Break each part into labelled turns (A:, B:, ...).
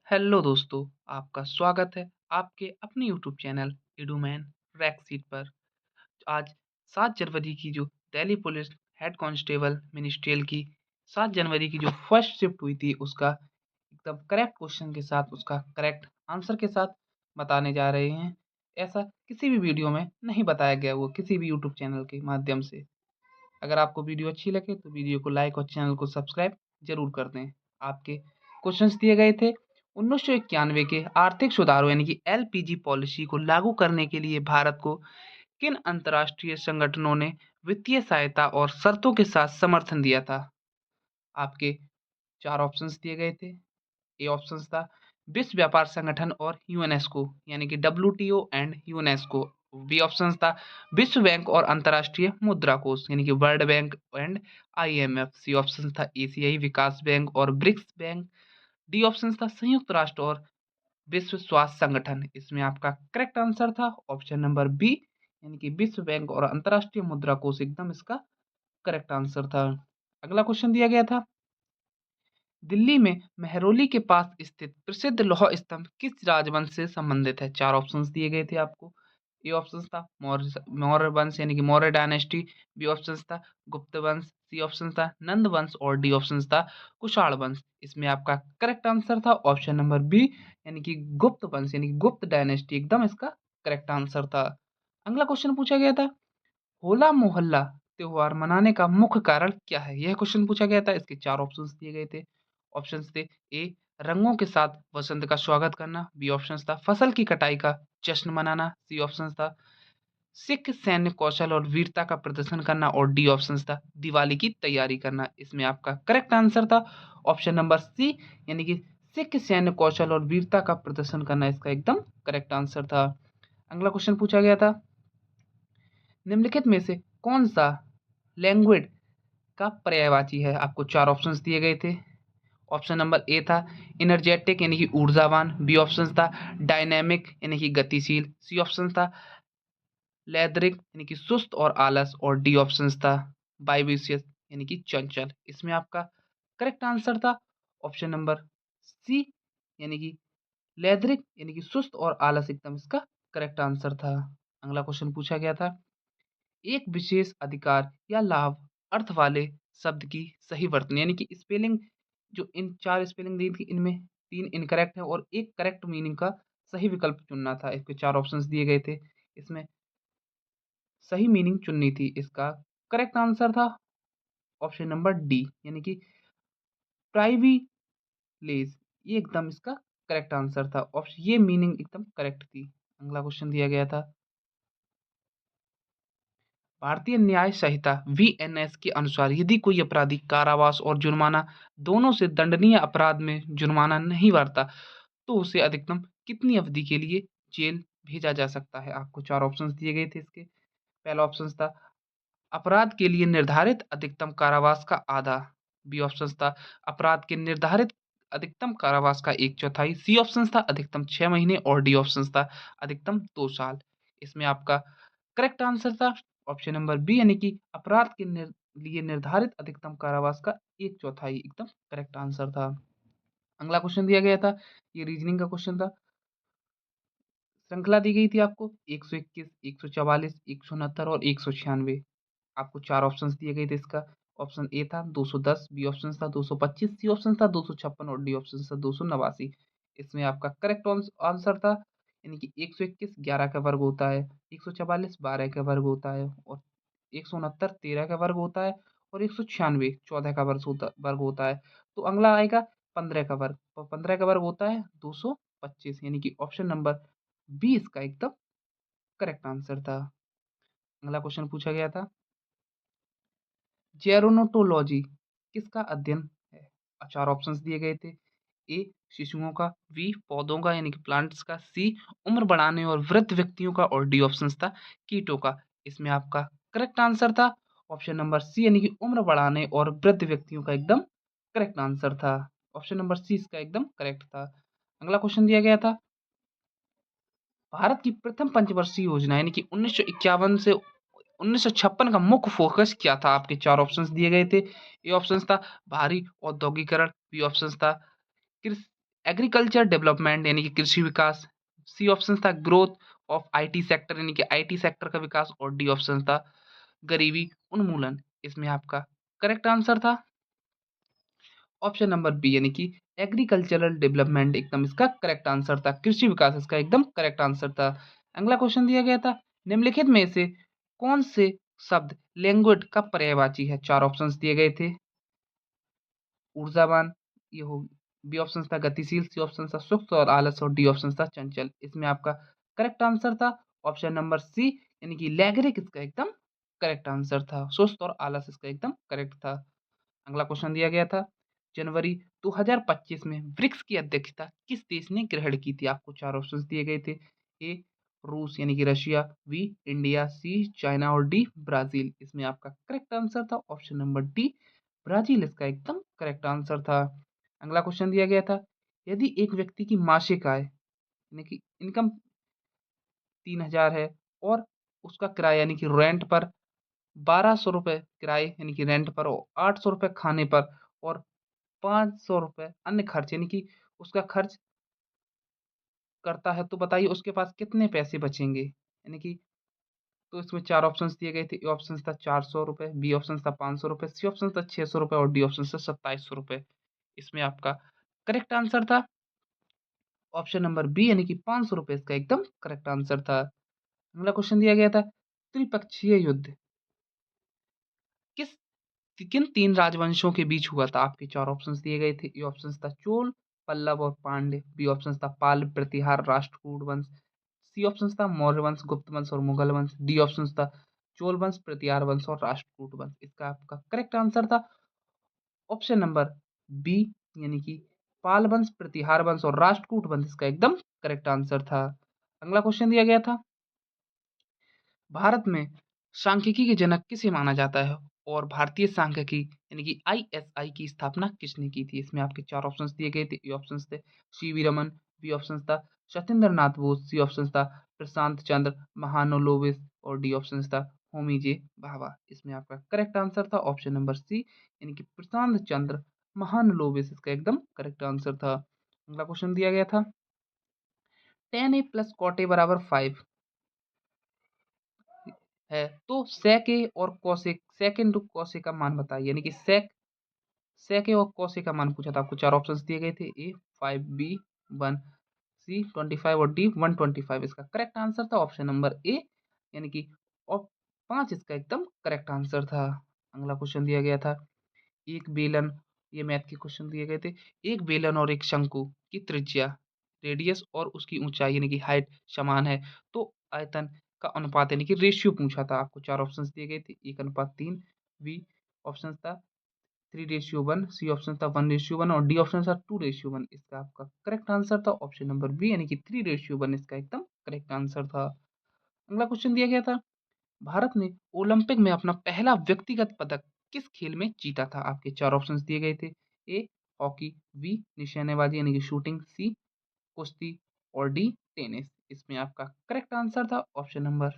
A: Hello दोस्तों, आपका स्वागत है आपके अपने यूट्यूब चैनल एडूमैन रैक पर। आज 7 जनवरी की जो Delhi police head constable ministerial की 7 जनवरी की जो फर्स्ट शिफ्ट हुई थी, उसका एकदम करेक्ट क्वेश्चन के साथ, उसका करेक्ट आंसर के साथ बताने जा रहे हैं। ऐसा किसी भी वीडियो में नहीं बताया गया, वो किसी भी यूट्यूब चैनल के माध्यम से। अगर आपको वीडियो अच्छी लगे तो वीडियो को लाइक और चैनल को सब्सक्राइब जरूर कर दें। आपके क्वेश्चंस दिए गए थे। 1991 के आर्थिक सुधारों यानी कि एलपीजी पॉलिसी को लागू करने के लिए भारत को किन अंतर्राष्ट्रीय संगठनों ने वित्तीय सहायता और शर्तों के साथ समर्थन दिया था? आपके चार ऑप्शंस दिए गए थे। ए ऑप्शंस था विश्व व्यापार संगठन और यूनेस्को यानी कि WTO and UNESCO. B options था विश्व बैंक और अंतर्राष्ट्रीय मुद्रा कोष यानी कि world bank and IMF. C option था एशियाई विकास बैंक और ब्रिक्स बैंक। डी ऑप्शन था संयुक्त राष्ट्र और विश्व स्वास्थ्य संगठन। इसमें आपका करेक्ट आंसर था ऑप्शन नंबर बी यानी कि विश्व बैंक और अंतर्राष्ट्रीय मुद्रा कोष एकदम इसका करेक्ट आंसर था। अगला क्वेश्चन दिया गया था, दिल्ली में मेहरौली के पास स्थित प्रसिद्ध लौह स्तंभ किस राजवंश से संबंधित है? चार ऑप्शंस दिए गए थे आपको। ए ऑप्शन था मौर्य मौर्य वंश यानी कि मौर्य डायनेस्टी। बी ऑप्शन था गुप्त वंश। सी ऑप्शन था नंद वंश और डी ऑप्शन था कुषाण वंश। इसमें आपका करेक्ट आंसर था ऑप्शन नंबर बी यानी कि गुप्त वंश यानी कि गुप्त डायनेस्टी एकदम इसका करेक्ट आंसर था। अगला क्वेश्चन पूछा गया था, होला मोहल्ला त्योहार मनाने का मुख्य कारण क्या है? यह क्वेश्चन पूछा गया था। इसके चार ऑप्शंस दिए गए थे। ऑप्शंस थे ए रंगों के साथ वसंत का स्वागत करना। बी ऑप्शंस था फसल की कटाई का जश्न मनाना। सी ऑप्शंस था सिख सैन्य कौशल और वीरता का प्रदर्शन करना और डी ऑप्शंस था दिवाली की तैयारी करना। इसमें आपका करेक्ट आंसर था ऑप्शन नंबर सी यानी कि सिख सैन्य कौशल और वीरता का प्रदर्शन करना इसका एकदम करेक्ट आंसर था। अगला क्वेश्चन पूछा गया था, निम्नलिखित में से कौन सा लैंग्वेज का पर्यायवाची है? आपको चार ऑप्शंस दिए गए थे। ऑप्शन नंबर ए था एनर्जेटिक यानी कि ऊर्जावान। बी ऑप्शन था डायनेमिक यानी कि गतिशील। सी ऑप्शन था लेथरिक यानी कि सुस्त और आलस और डी ऑप्शन था वाइविशियस यानी कि चंचल। इसमें आपका करेक्ट आंसर था ऑप्शन नंबर सी यानी कि लेथरिक यानी कि सुस्त और आलस एकदम इसका करेक्ट आंसर था। अगला क्वेश्चन पूछा गया था, एक विशेष अधिकार या लाभ अर्थ वाले शब्द की सही वर्तनी यानी कि स्पेलिंग, जो इन चार स्पेलिंग दी थी इनमें तीन इनकरेक्ट है और एक करेक्ट मीनिंग का सही विकल्प चुनना था। इसके चार ऑप्शंस दिए गए थे, इसमें सही मीनिंग चुननी थी। इसका करेक्ट आंसर था ऑप्शन नंबर डी यानी कि प्राइविलेज। ये एकदम इसका करेक्ट आंसर था। ऑप्शन ये मीनिंग एकदम करेक्ट थी। अगला क्वेश्चन दिया गया था, भारतीय न्याय संहिता वीएनएस के अनुसार यदि कोई अपराधी कारावास और जुर्माना दोनों से दंडनीय अपराध में जुर्माना नहीं भरता तो उसे अधिकतम कितनी अवधि के लिए जेल भेजा जा सकता है? आपको चार ऑप्शंस दिए गए थे इसके। पहला ऑप्शन था अपराध के लिए निर्धारित अधिकतम कारावास का आधा। बी ऑप्शन था अपराध के निर्धारित अधिकतम कारावास का एक चौथाई। सी ऑप्शन था अधिकतम 6 महीने और डी ऑप्शन था अधिकतम 2 साल। इसमें आपका करेक्ट आंसर था ऑप्शन नंबर बी यानी कि अपराध के लिए निर्धारित अधिकतम कारावास का एक चौथाई एकदम करेक्ट आंसर था। अगला क्वेश्चन दिया गया था, ये रीजनिंग का क्वेश्चन था। श्रृंखला दी गई थी आपको 121, 144, 169 और 196। आपको चार ऑप्शंस दिए गए थे इसका। ऑप्शन ए था 210, बी ऑप्शन था 225, सी ऑप्शन था 256 और डी ऑप्शन था 289। इसमें आपका करेक्ट आंसर था यानी कि 121 11 का वर्ग होता है, 144 12 का वर्ग होता है और 169 13 का वर्ग होता है और 196 14 का वर्ग होता है। तो अगला आएगा 15 का वर्ग, और 15 का वर्ग होता है 225 यानी कि ऑप्शन नंबर बी इसका एकदम करेक्ट आंसर था। अगला क्वेश्चन पूछा गया था, जेरोनोटोलॉजी किसका अध्ययन है? चार ऑप्शंस दिए गए थे। ए शिशुओं का, बी पौधों का यानी कि प्लांट्स का, सी उम्र बढ़ाने और वृद्ध व्यक्तियों का और डी ऑप्शंस था कीटों का। इसमें आपका करेक्ट आंसर था ऑप्शन नंबर सी यानी कि उम्र बढ़ाने और वृद्ध व्यक्तियों का एकदम करेक्ट आंसर था। ऑप्शन नंबर सी इसका एकदम करेक्ट था। अगला क्वेश्चन दिया गया था, भारत की प्रथम पंचवर्षीय योजना यानी कि 1951 से 1956 का मुख्य फोकस क्या था? आपके चार ऑप्शंस दिए गए थे। ए ऑप्शन था भारी औद्योगिकरण। बी ऑप्शन था कृषि एग्रीकल्चर डेवलपमेंट यानी कि कृषि विकास। सी ऑप्शन था ग्रोथ ऑफ आईटी सेक्टर यानी कि आईटी सेक्टर का विकास। और डी ऑप्शन था गरीबी उन्मूलन। इसमें आपका करेक्ट आंसर था ऑप्शन नंबर बी यानी कि एग्रीकल्चरल डेवलपमेंट एकदम इसका करेक्ट आंसर था। कृषि विकास इसका एकदम करेक्ट आंसर था। अगला क्वेश्चन दिया गया था निम्नलिखित में से कौन से शब्द लैंग्वेज का पर्यायवाची है। चार ऑप्शंस दिए गए थे। ऊर्जावान ये हो, बी ऑप्शन था गतिशील, सी ऑप्शन था सुस्त और आलस और डी ऑप्शन था चंचल। इसमें आपका करेक्ट आंसर था ऑप्शन नंबर सी यानी कि लैंग्वेज इसका एकदम करेक्ट आंसर था। सुस्त और आलस इसका एकदम करेक्ट था। अगला क्वेश्चन दिया गया था जनवरी 2025 में ब्रिक्स की अध्यक्षता किस देश ने ग्रहण की थी। आपको चार ऑप्शंस दिए गए थे। ए रूस यानी कि रशिया, बी इंडिया, सी चाइना और डी ब्राजील। इसमें आपका करेक्ट आंसर था ऑप्शन नंबर डी ब्राजील इसका एकदम करेक्ट आंसर था। अगला क्वेश्चन दिया गया था यदि एक व्यक्ति की मासिक आय यानी कि इनकम 3000 है और उसका किराया यानी कि रेंट पर 1200 रुपये किराए यानी कि रेंट पर और 800 रुपये खाने पर और 500 रुपये अन्य खर्च यानी कि उसका खर्च करता है, तो बताइए उसके पास कितने पैसे बचेंगे। यानी कि तो इसमें चार ऑप्शंस दिए गए थे। ए ऑप्शन था 400 रुपये, बी ऑप्शन था 500 रुपये, सी ऑप्शन था 600 रुपये और डी ऑप्शन था 2700 रुपये। इसमें आपका करेक्ट आंसर था ऑप्शन नंबर बी यानी कि 500 रुपये इसका एकदम करेक्ट आंसर था। अगला क्वेश्चन दिया गया था त्रिपक्षीय युद्ध किस किन तीन राजवंशों के बीच हुआ था। आपके चार ऑप्शंस दिए गए थे। ए ऑप्शन था चोल, पल्लव और पांड्य, बी ऑप्शन था पाल, प्रतिहार, राष्ट्रकूट वंश, सी ऑप्शन था मौर्य वंश, गुप्त वंश और मुगल वंश, डी ऑप्शन था चोल वंश, प्रतिहार वंश और राष्ट्रकूट वंश। इसका आपका करेक्ट आंसर था ऑप्शन नंबर बी यानी कि पाल वंश, प्रतिहार वंश और राष्ट्रकूट वंश। इसका एकदम करेक्ट आंसर था। अगला क्वेश्चन दिया गया था भारत में सांख्यिकी के जनक किसे माना जाता है और भारतीय सांख्यिकी यानी कि आईएसआई की स्थापना किसने की थी। इसमें आपके चार ऑप्शंस दिए गए थे। ए ऑप्शंस थे सीवी रमन, बी ऑप्शन था सत्येंद्र नाथ बोस, सी ऑप्शन था प्रशांत चंद्र महानोलोविस और डी ऑप्शन था होमी जे भाभा। इसमें आपका करेक्ट आंसर था ऑप्शन नंबर सी यानी कि प्रशांत चंद्र महानोलोविस इसका एकदम करेक्ट आंसर था। अगला क्वेश्चन दिया गया था 10a + cot a = 5 है तो sec a और cosec sec into cos a का मान बताइए। यानी कि sec a और cos a का मान पूछा था। आपको चार ऑप्शंस दिए गए थे। ए 5, बी 1, सी 25 और डी 125। इसका करेक्ट आंसर था ऑप्शन नंबर ए यानी कि और 5 इसका एकदम करेक्ट आंसर था। अगला क्वेश्चन दिया गया था एक बेलन, ये मैथ के क्वेश्चन दिए गए थे। एक बेलन और एक शंकु की त्रिज्या, रेडियस और उसकी ऊंचाई यानी कि हाइट समान है तो आयतन का अनुपात यानी कि रेशियो पूछा था। आपको चार ऑप्शंस दिए गए थे। 1:3, बी ऑप्शन था 3:1, सी ऑप्शन था 1:1 और डी ऑप्शन था 2:1। इसका आपका करेक्ट आंसर था ऑप्शन नंबर बी यानी कि 3:1 इसका एकदम करेक्ट आंसर था। अगला क्वेश्चन दिया गया था भारत ने ओलंपिक में अपना पहला व्यक्तिगत पदक किस खेल में जीता था। आपके चार ऑप्शंस दिए गए थे। ए हॉकी, बी निशानेबाजी यानी कि शूटिंग, सी कुश्ती और डी टेनिस। इसमें आपका करेक्ट आंसर था ऑप्शन नंबर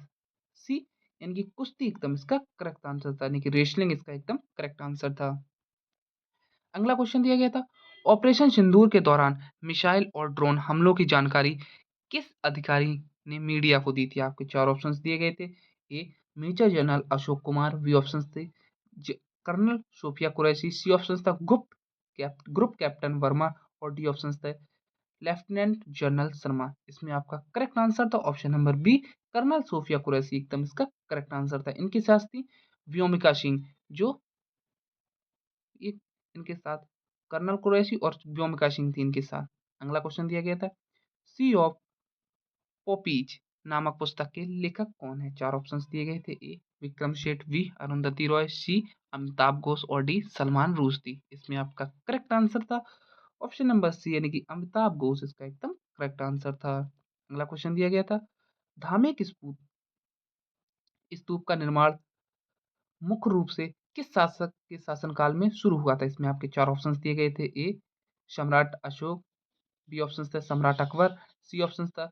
A: सी यानी कि कुश्ती एकदम इसका करेक्ट आंसर था यानी कि रेसलिंग इसका एकदम करेक्ट आंसर था। अगला क्वेश्चन दिया गया था ऑपरेशन सिंदूर के दौरान मिसाइल और ड्रोन हमलों की जानकारी किस अधिकारी ने मीडिया को दी थी। आपके चार ऑप्शंस दिए गए थे। A major general Ashok Kumar, B options थे colonel Sofiya Qureshi, C options था ग्रुप कैप्टन वर्मा और डी ऑप्शंस थे लेफ्टिनेंट जनरल शर्मा। इसमें आपका करेक्ट आंसर था option number B colonel Sofiya Qureshi एकदम इसका करेक्ट आंसर था। इनके साथ थी व्योमिका सिंह जो ये इनके साथ कर्नल कुरैशी और व्योमिका सिंह थी इनके साथ। अगला क्वेश्चन दिया गया था सी ऑफ पोपीज नामक पुस्तक के लेखक कौन है। चार ऑप्शंस दिए गए थे। ए विक्रम सेठ, बी अरुंधति रॉय, सी अमिताभ घोष और डी सलमान रुश्दी। इसमें आपका करेक्ट आंसर था ऑप्शन नंबर सी यानी कि अमिताभ घोष इसका एकदम करेक्ट आंसर था। अगला क्वेश्चन दिया गया था धामे स्तूप स्तूप का निर्माण मुख्य रूप से किस शासक के शासनकाल में शुरू हुआ था। इसमें आपके चार ऑप्शंस दिए गए थे। ए सम्राट अशोक, बी ऑप्शन था सम्राट अकबर, सी ऑप्शन था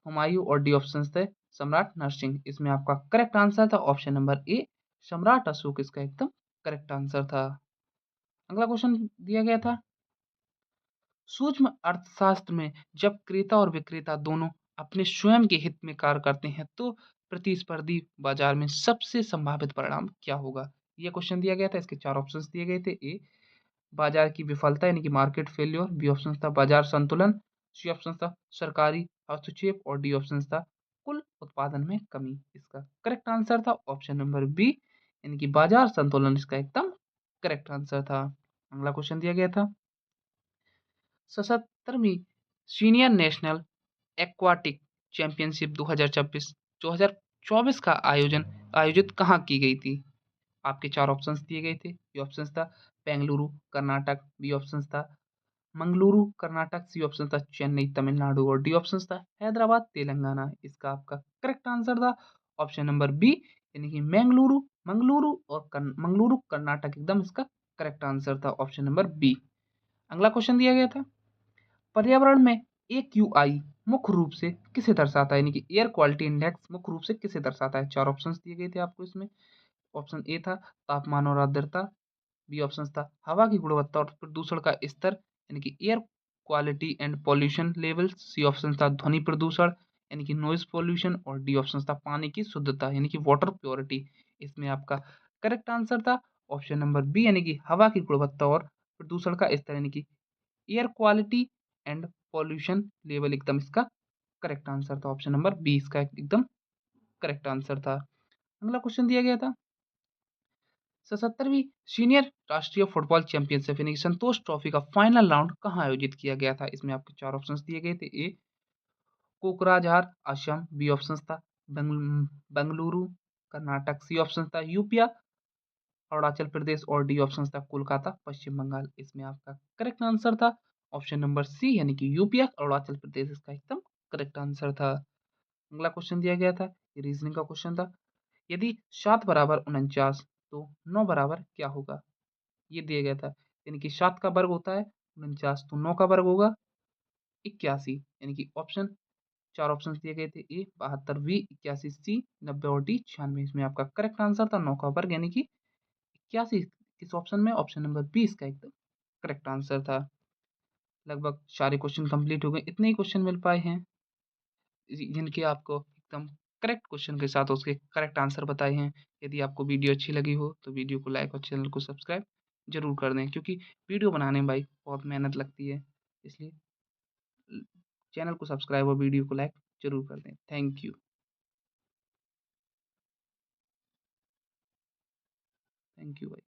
A: हुमायूं और डी ऑप्शन थे सम्राट नरसिंह। इसमें आपका करेक्ट आंसर था ऑप्शन नंबर ए सम्राट अशोक इसका एकदम करेक्ट आंसर था। अगला क्वेश्चन दिया गया था सूक्ष्म अर्थशास्त्र में जब क्रेता और विक्रेता दोनों अपने स्वयं के हित में कार्य करते हैं तो प्रतिस्पर्धी बाजार में सबसे संभावित परिणाम क्या होगा? ये क्वेश्चन दिया गया था, इसके 4 ऑप्शंस दिए गए थे। ए बाजार की विफलता यानी कि मार्केट फेल्योर, बी ऑप्शन था बाजार संतुलन, सी ऑप्शन था सरकारी हस्तक्षेप और डी ऑप्शन था कुल उत्पादन में कमी। इसका करेक्ट आंसर था ऑप्शन नंबर बी यानी कि बाजार संतुलन इसका एकदम करेक्ट आंसर था। अगला क्वेश्चन दिया गया था 77वीं सीनियर नेशनल एक्वाटिक चैंपियनशिप 2024 का आयोजित कहाँ की गई थी? आपके 4 ऑप्शंस दिए गए थे। ये ऑप्शंस था बेंगलुरु, कर्नाटक, बी ऑप्शंस था मंगलुरु, कर्नाटक, सी ऑप्शन था चेन्नई, तमिलनाडु और डी ऑप्शंस था हैदराबाद, तेलंगाना। इसका आपका करेक्ट आंसर था ऑप्शन नंबर बी यानी कि मंगलुरु, मंगलुरु कर्नाटक एकदम इसका करेक्ट आंसर था ऑप्शन नंबर बी। अगला क्वेश्चन दिया गया था पर्यावरण में AQI मुख्य रूप से किसे दर्शाता है यानी कि एयर क्वालिटी इंडेक्स मुख्य रूप से किसे दर्शाता है? 4 ऑप्शंस दिए गए थे आपको इसमें। ऑप्शन ए था तापमान और आर्द्रता, बी ऑप्शन था हवा की गुणवत्ता और प्रदूषण का स्तर यानी कि air quality and pollution level, C option था ध्वनि प्रदूषण यानी कि नॉइज पॉल्यूशन और डी ऑप्शन था पानी की शुद्धता यानी कि वाटर प्योरिटी। इसमें आपका करेक्ट आंसर था ऑप्शन नंबर बी यानी कि हवा की गुणवत्ता और प्रदूषण का स्तर यानी कि air quality and pollution level एकदम इसका करेक्ट आंसर था ऑप्शन नंबर बी इसका एकदम करेक्ट आंसर था। अगला क्वेश्चन दिया गया था 77वीं सीनियर राष्ट्रीय फुटबॉल चैंपियनशिप यानी कि संतोष ट्रॉफी का फाइनल राउंड कहाँ आयोजित किया गया था? इसमें आपके 4 ऑप्शंस दिए गए थे। ए कोकराझार असम, बी ऑप्शन था बेंगलुरु कर्नाटक, सी ऑप्शन था यूपिया अरुणाचल प्रदेश और डी ऑप्शन था कोलकाता पश्चिम बंगाल। इसमें आपका करेक्ट आंसर था ऑप्शन नंबर सी यानी कि यूपिया अरुणाचल प्रदेश इसका एकदम करेक्ट आंसर था। अगला क्वेश्चन दिया गया था ये रीजनिंग का क्वेश्चन था यदि 7 बराबर 49 तो 9 बराबर क्या होगा? ये दिया गया था यानी कि 7 का वर्ग होता है 49 तो 9 का वर्ग होगा 81 यानी कि ऑप्शन 4 ऑप्शन दिए गए थे। ए 72, बी 81, सी 90 और डी 96। इसमें आपका करेक्ट आंसर था 9 का वर्ग यानी कि 81। किस ऑप्शन में? ऑप्शन नंबर बी इसका एकदम करेक्ट आंसर था। लगभग सारे क्वेश्चन कंप्लीट हो गए, इतने ही क्वेश्चन मिल पाए हैं जिनके आपको एकदम करेक्ट क्वेश्चन के साथ उसके करेक्ट आंसर बताए हैं। यदि आपको वीडियो अच्छी लगी हो तो वीडियो को लाइक और चैनल को सब्सक्राइब जरूर कर दें क्योंकि वीडियो बनाने में भाई बहुत मेहनत लगती है, इसलिए चैनल को सब्सक्राइब और वीडियो को लाइक जरूर कर दें। Thank you. थैंक यू भाई।